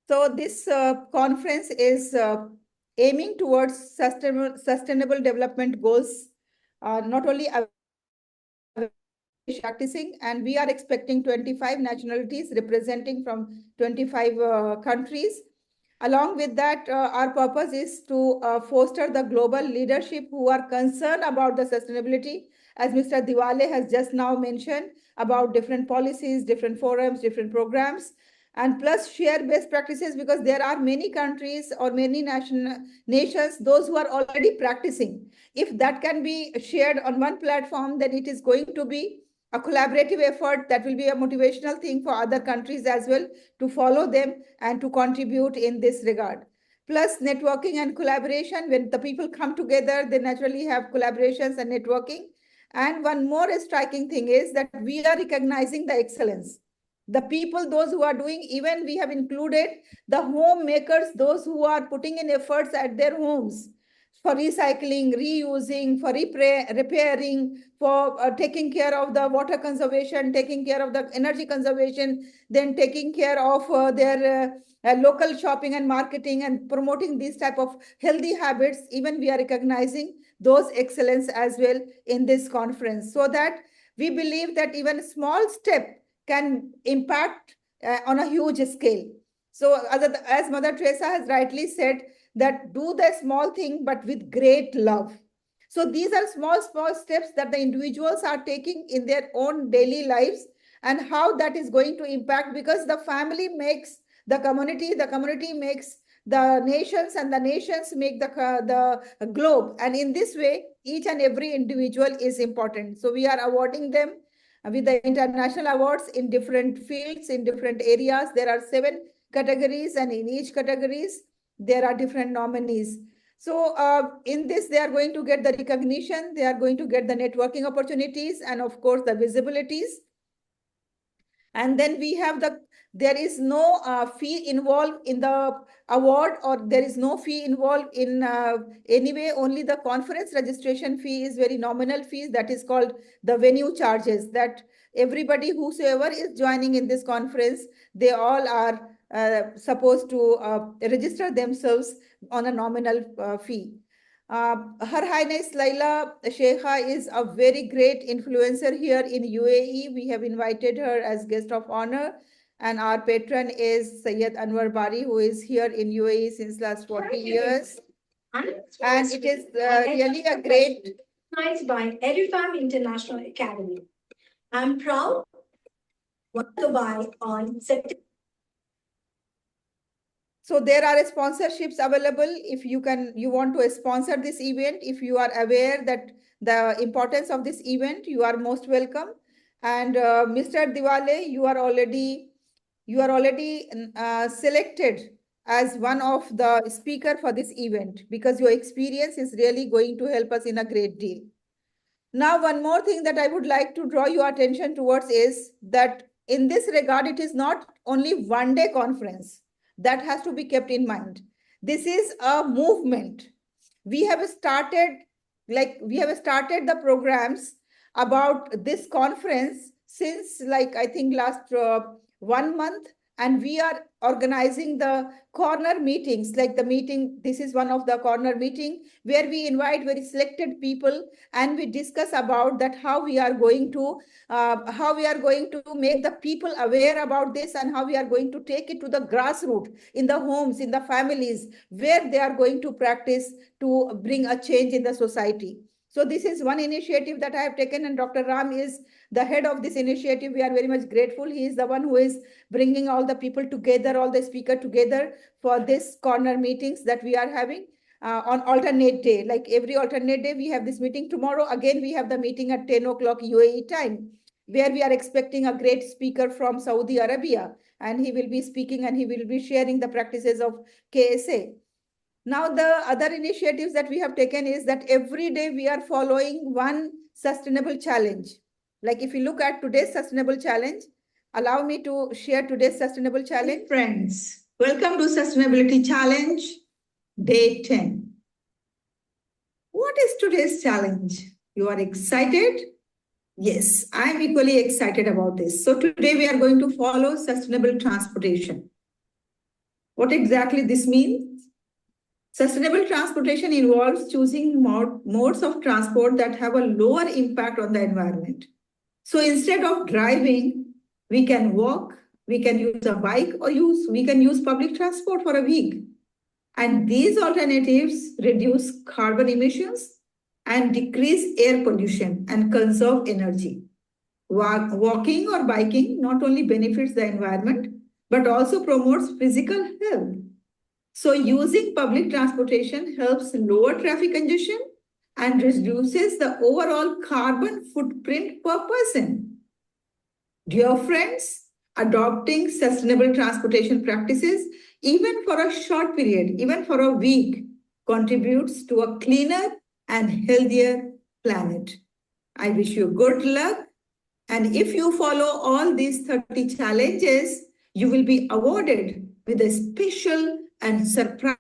So this conference is aiming towards sustainable development goals, not only practicing, and we are expecting 25 nationalities representing from 25 countries. Along with that, our purpose is to foster the global leadership who are concerned about the sustainability, as Mr. Diwale has just now mentioned, about different policies, different forums, different programs, and plus share best practices because there are many countries or many nations, those who are already practicing. If that can be shared on one platform, then it is going to be a collaborative effort that will be a motivational thing for other countries as well to follow them and to contribute in this regard. Plus networking and collaboration, when the people come together, they naturally have collaborations and networking. And one more striking thing is that we are recognizing the excellence. The people, those who are doing, even we have included the homemakers, those who are putting in efforts at their homes for recycling, reusing, for repairing, for taking care of the water conservation, taking care of the energy conservation, then taking care of their local shopping and marketing and promoting these type of healthy habits. Even we are recognizing those excellence as well in this conference, so that we believe that even a small step can impact on a huge scale. So as Mother Teresa has rightly said, that do the small thing, but with great love. So these are small steps that the individuals are taking in their own daily lives, and how that is going to impact, because the family makes the community makes the nations, and the nations make the globe. And in this way, each and every individual is important. So we are awarding them with the international awards in different fields, in different areas. There are 7 categories, and in each categories, there are different nominees. So in this, they are going to get the recognition, they are going to get the networking opportunities, and of course, the visibilities. And then we have there is no fee involved in the award, or there is no fee involved in any way. Only the conference registration fee is very nominal fees. That is called the venue charges, that everybody whosoever is joining in this conference, they all are supposed to register themselves on a nominal fee. Her Highness Laila Sheikha is a very great influencer here in UAE. We have invited her as guest of honor. And our patron is Sayyid Anwar Bari, who is here in UAE since last 40 years. And it is really a great... Recognized by Edufam International Academy. I'm proud to Dubai on September. So there are sponsorships available. If you want to sponsor this event, if you are aware that the importance of this event, you are most welcome. And Mr. Diwale, you are already selected as one of the speaker for this event because your experience is really going to help us in a great deal. Now, one more thing that I would like to draw your attention towards is that in this regard, it is not only one-day conference. That has to be kept in mind. This is a movement. We have started the programs about this conference since I think last 1 month, and we are organizing the corner meetings, like the meeting. This is one of the corner meeting where we invite very selected people and we discuss about that how we are going to make the people aware about this and how we are going to take it to the grassroots in the homes, in the families, where they are going to practice to bring a change in the society. So this is one initiative that I have taken, and Dr. Ram is the head of this initiative. We are very much grateful. He is the one who is bringing all the people together, all the speakers together for this corner meetings that we are having on alternate day. Like every alternate day, we have this meeting. Tomorrow, again, we have the meeting at 10 o'clock UAE time, where we are expecting a great speaker from Saudi Arabia, and he will be speaking and he will be sharing the practices of KSA. Now, the other initiatives that we have taken is that every day we are following one sustainable challenge. Like if you look at today's sustainable challenge, allow me to share today's sustainable challenge. Hey friends, welcome to Sustainability Challenge, Day 10. What is today's challenge? You are excited? Yes, I'm equally excited about this. So today we are going to follow sustainable transportation. What exactly this means? Sustainable transportation involves choosing modes of transport that have a lower impact on the environment. So instead of driving, we can walk, we can use a bike, or we can use public transport for a week. And these alternatives reduce carbon emissions and decrease air pollution and conserve energy. Walking or biking not only benefits the environment, but also promotes physical health. So using public transportation helps lower traffic congestion and reduces the overall carbon footprint per person. Dear friends, adopting sustainable transportation practices, even for a short period, even for a week, contributes to a cleaner and healthier planet. I wish you good luck. And if you follow all these 30 challenges, you will be awarded with a special and surprise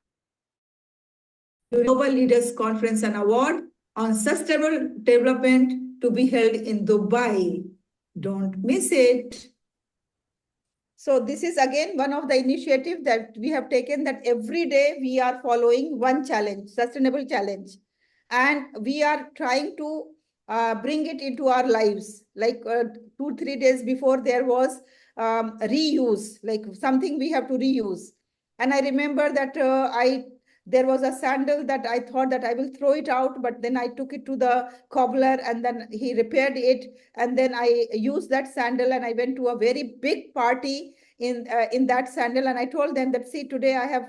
Global Leaders Conference and Award on Sustainable Development to be held in Dubai. Don't miss it. So this is again one of the initiatives that we have taken, that every day we are following one challenge, sustainable challenge. And we are trying to bring it into our lives. Like 2-3 days before, there was reuse, like something we have to reuse. And I remember that there was a sandal that I thought that I will throw it out, but then I took it to the cobbler and then he repaired it. And then I used that sandal and I went to a very big party in that sandal. And I told them that, see, today I have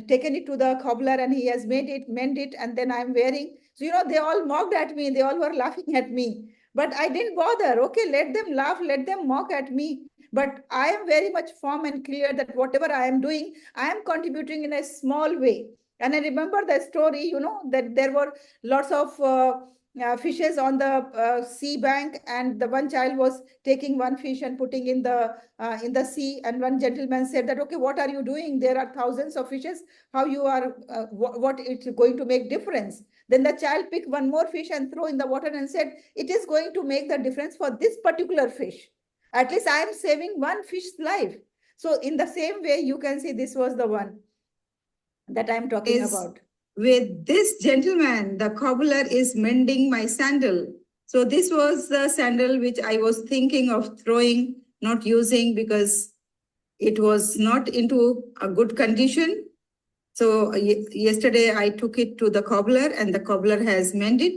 taken it to the cobbler and he has mend it, and then I'm wearing. So, they all mocked at me. They all were laughing at me. But I didn't bother. Okay, let them laugh, let them mock at me. But I am very much firm and clear that whatever I am doing, I am contributing in a small way. And I remember the story, that there were lots of fishes on the sea bank, and the one child was taking one fish and putting in the sea. And one gentleman said that, okay, what are you doing? There are thousands of fishes. How you are, what it's going to make difference? Then the child picked one more fish and threw in the water and said, it is going to make the difference for this particular fish. At least I am saving one fish's life. So in the same way, you can see this was the one that I'm talking about. With this gentleman, the cobbler is mending my sandal. So this was the sandal which I was thinking of throwing, not using, because it was not into a good condition. So yesterday I took it to the cobbler and the cobbler has mended.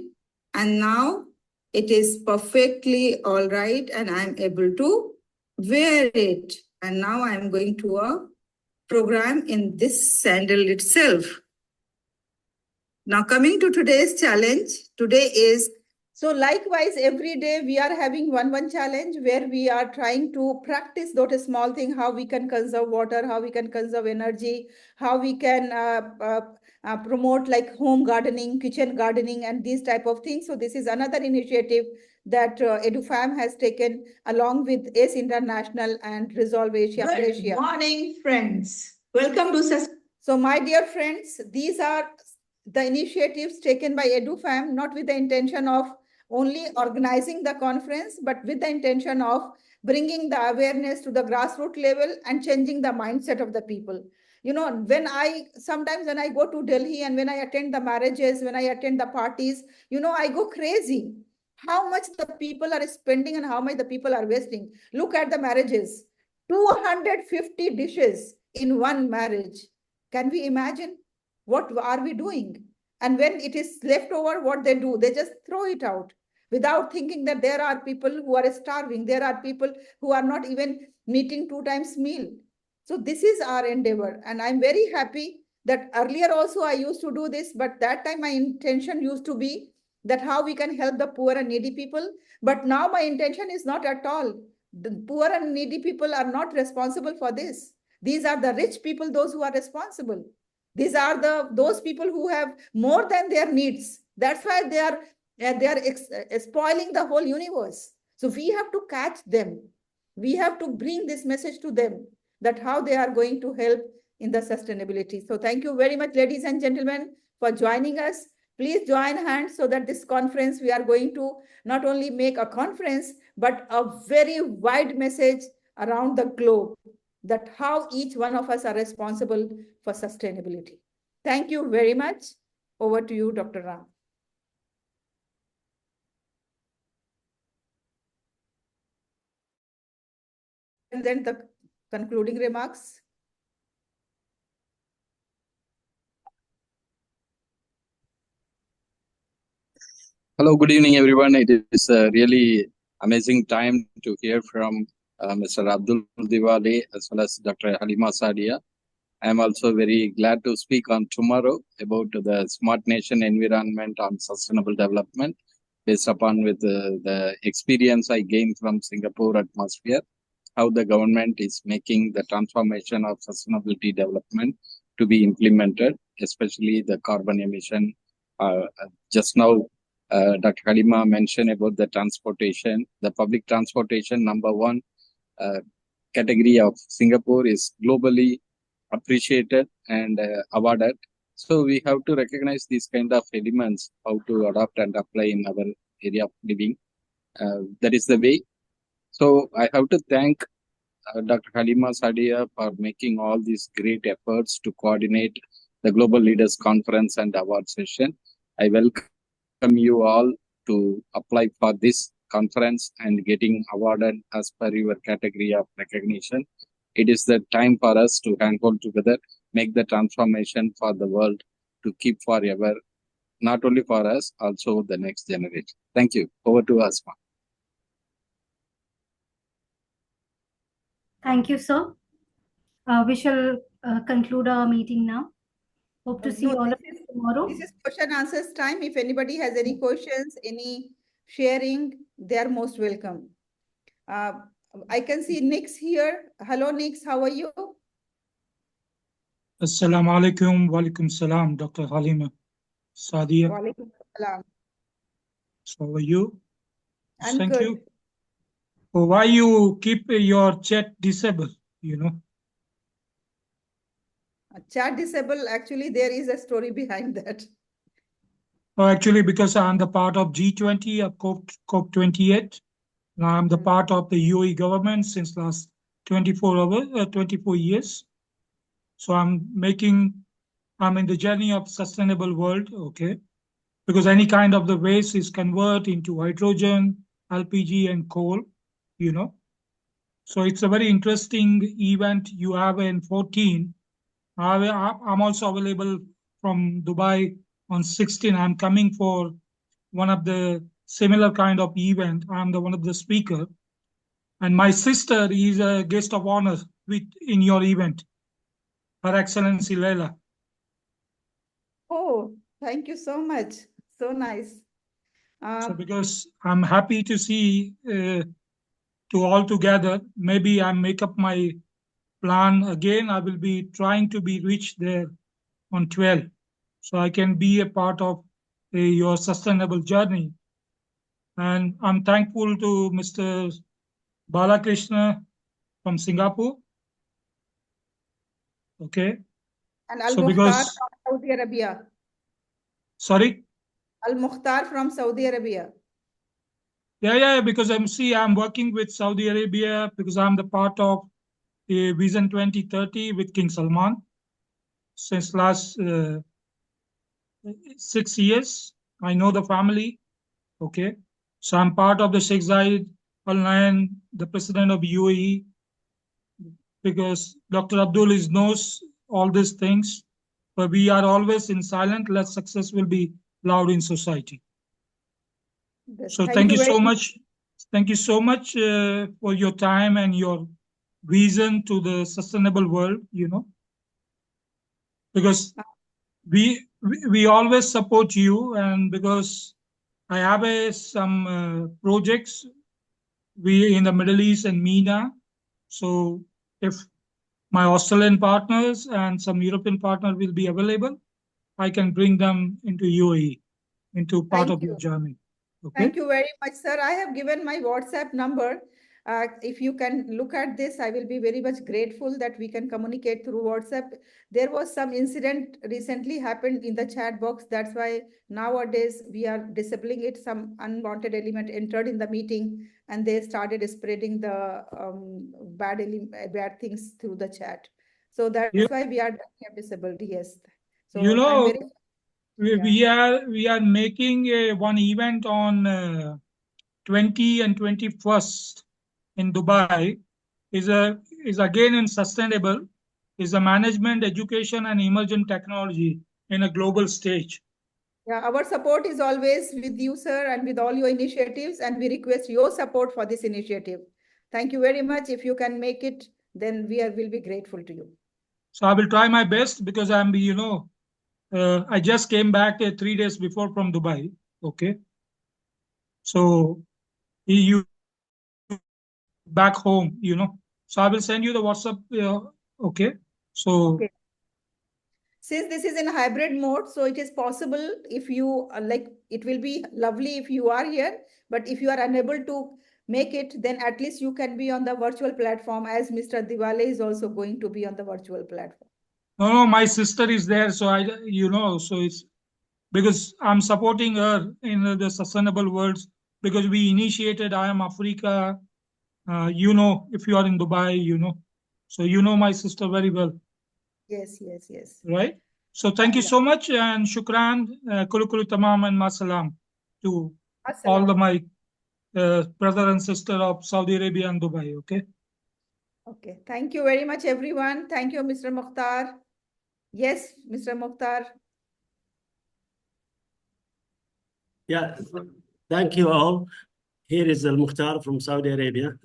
And now it is perfectly all right and I'm able to wear it. And now I'm going to a program in this sandal itself. Now, coming to today's challenge, today is so likewise, every day we are having one challenge where we are trying to practice those small thing, how we can conserve water, how we can conserve energy, how we can promote like home gardening, kitchen gardening, and these type of things. So this is another initiative that EduFam has taken along with ACE International and Resolve Asia. Good morning, friends. Welcome to So my dear friends, these are the initiatives taken by EduFam, not with the intention of only organizing the conference, but with the intention of bringing the awareness to the grassroots level and changing the mindset of the people. You know, sometimes when I go to Delhi and when I attend the marriages, when I attend the parties, you know, I go crazy. How much the people are spending and how much the people are wasting. Look at the marriages, 250 dishes in one marriage. Can we imagine? What are we doing? And when it is left over, what they do, they just throw it out without thinking that there are people who are starving. There are people who are not even meeting 2 times meal. So this is our endeavor. And I'm very happy that earlier also I used to do this, but that time my intention used to be that how we can help the poor and needy people. But now my intention is not at all. The poor and needy people are not responsible for this. These are the rich people, those who are responsible. These are those people who have more than their needs. That's why they are spoiling the whole universe. So we have to catch them. We have to bring this message to them that how they are going to help in the sustainability. So thank you very much, ladies and gentlemen, for joining us. Please join hands so that this conference, we are going to not only make a conference, but a very wide message around the globe that how each one of us are responsible for sustainability. Thank you very much. Over to you, Dr. Ram. And then the concluding remarks. Hello, good evening, everyone. It is a really amazing time to hear from Mr. Abdullah Diwale as well as Dr. Halima Sadia. I am also very glad to speak on tomorrow about the Smart Nation Environment on Sustainable Development, based upon with the experience I gained from Singapore atmosphere, how the government is making the transformation of sustainability development to be implemented, especially the carbon emission. Just now, Dr. Halima mentioned about the transportation. The public transportation, number one category of Singapore is globally appreciated and awarded. So we have to recognize these kind of elements, how to adopt and apply in our area of living. That is the way. So I have to thank Dr. Halima Sadia for making all these great efforts to coordinate the Global Leaders Conference and award session. I welcome you all to apply for this conference and getting awarded as per your category of recognition. It is the time for us to handhold together, make the transformation for the world to keep forever, not only for us, also the next generation. Thank you. Over to Asma. Thank you, sir. We shall conclude our meeting now. Hope to see all of you tomorrow. This is question answers time. If anybody has any questions, any sharing, they are most welcome. I can see Nix here. Hello, Nix. How are you? Assalamu alaikum. Wa alaikum salam, Dr. Halima Sadia. Wa alaikum salam. So how are you? I'm Thank good. you. Oh, why you keep your chat disabled, you know? Chat disable, actually, there is a story behind that. Oh, actually, because I'm the part of G20, COP28. I'm the part of the UAE government since last 24 years. So I'm in the journey of sustainable world, okay? Because any kind of the waste is converted into hydrogen, LPG, and coal, you know. So it's a very interesting event you have in 14. I'm also available from Dubai on 16. I'm coming for one of the similar kind of event. I'm the one of the speaker. And my sister is a guest of honor in your event. Her Excellency Leila. Oh, thank you so much. So nice. So because I'm happy to see to all together, maybe I make up my plan again. I will be trying to be reached there on 12, so I can be a part of your sustainable journey. And I'm thankful to Mr. Balakrishna from Singapore. Okay. And So Al-Mukhtar because, from Saudi Arabia. sorry? Al-Mukhtar from Saudi Arabia. Yeah, because I'm working with Saudi Arabia because I'm the part of Vision 2030 with King Salman since last 6 years. I know the family. Okay. So I'm part of the Sheikh Zayed Al Nahyan, the president of UAE, because Dr. Abdul knows all these things, but we are always in silent, less success will be loud in society. So thank you so much. Thank you so much for your time and your vision to the sustainable world, because we always support you, and because I have some projects we in the Middle East and MENA. So if my Australian partners and some European partner will be available, I can bring them into UAE, into part of your journey. Okay. Thank you very much, sir. I have given my WhatsApp number. If you can look at this, I will be very much grateful that we can communicate through WhatsApp. There was some incident recently happened in the chat box. That's why nowadays we are disabling it. Some unwanted element entered in the meeting and they started spreading the bad things through the chat. So that's why we are disabled. Yes. So I'm very we are making one event on 20 and 21st in Dubai. Is again in sustainable, is a management, education, and emerging technology in a global stage. Yeah, our support is always with you, sir, and with all your initiatives, and we request your support for this initiative. Thank you very much. If you can make it, then will be grateful to you. So I will try my best because I just came back 3 days before from Dubai. Okay. So you back home, So I will send you the WhatsApp. Okay. So. Okay. Since this is in hybrid mode, so it is possible if you it will be lovely if you are here, but if you are unable to make it, then at least you can be on the virtual platform, as Mr. Diwale is also going to be on the virtual platform. No, my sister is there. So so it's because I'm supporting her in the sustainable worlds because we initiated I Am Africa. If you are in Dubai, so my sister very well. Yes. Right. So thank you so much and shukran, kulu tamam and masalam to all my brother and sister of Saudi Arabia and Dubai. Okay. Okay. Thank you very much, everyone. Thank you, Mr. Mukhtar. Yes, Mr. Mukhtar. Yeah, thank you all. Here is Al Mukhtar from Saudi Arabia.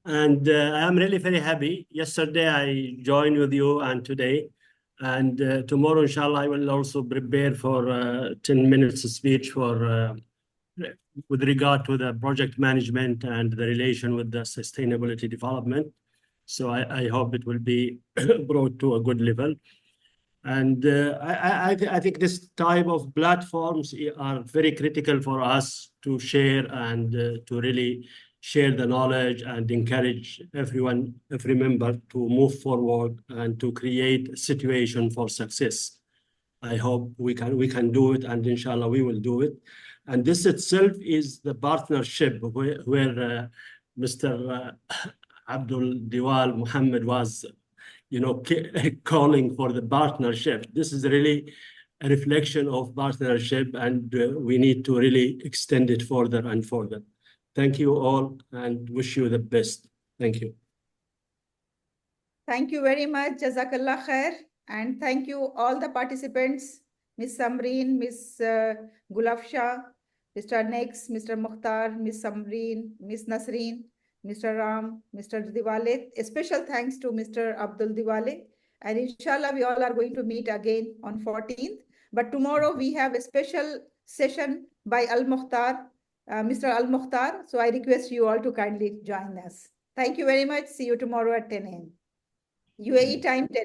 And I am really very happy. Yesterday I joined with you and today. And tomorrow, inshallah, I will also prepare for 10 minutes speech for with regard to the project management and the relation with the sustainability development. So I hope it will be brought to a good level. And I think this type of platforms are very critical for us to share and to really share the knowledge and encourage every member to move forward and to create a situation for success. I hope we can do it, and inshallah we will do it. And this itself is the partnership where Mr. Abdul Diwale Muhammad was calling for the partnership. This is really a reflection of partnership, and we need to really extend it further and further. Thank you all and wish you the best. Thank you. Thank you very much. Jazakallah khair. And thank you all the participants, Ms. Samreen, Ms. Gulafsha, Mr. Nex, Mr. Mukhtar, Ms. Samreen, Ms. Nasreen, Mr. Ram, Mr. Diwale. A special thanks to Mr. Abdul Diwale And inshallah, we all are going to meet again on 14th. But tomorrow we have a special session by Al-Mukhtar, Mr. Al-Mukhtar. So I request you all to kindly join us. Thank you very much. See you tomorrow at 10 a.m. UAE time 10.